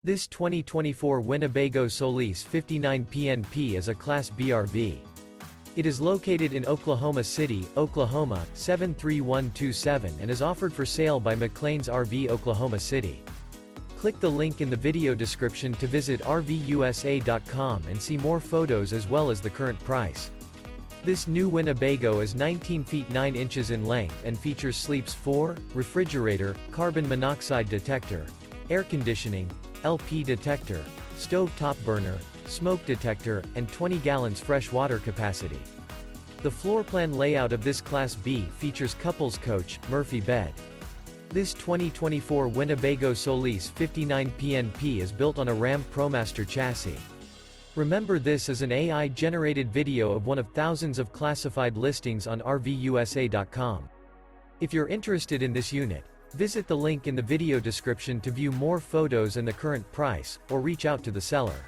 This 2024 Winnebago Solis 59P-NP is a Class B RV. It is located in Oklahoma City, Oklahoma, 73127 and is offered for sale by McClain's RV Oklahoma City. Click the link in the video description to visit RVUSA.com and see more photos as well as the current price. This new Winnebago is 19 feet 9 inches in length and features sleeps 4, refrigerator, carbon monoxide detector, air conditioning, LP detector, stove top burner, smoke detector, and 20 gallons fresh water capacity. The floor plan layout of this Class B features couples coach, Murphy bed. This 2024 Winnebago Solis 59P-NP is built on a Ram ProMaster chassis. Remember, this is an AI-generated video of one of thousands of classified listings on RVUSA.com. If you're interested in this unit, visit the link in the video description to view more photos and the current price, or reach out to the seller.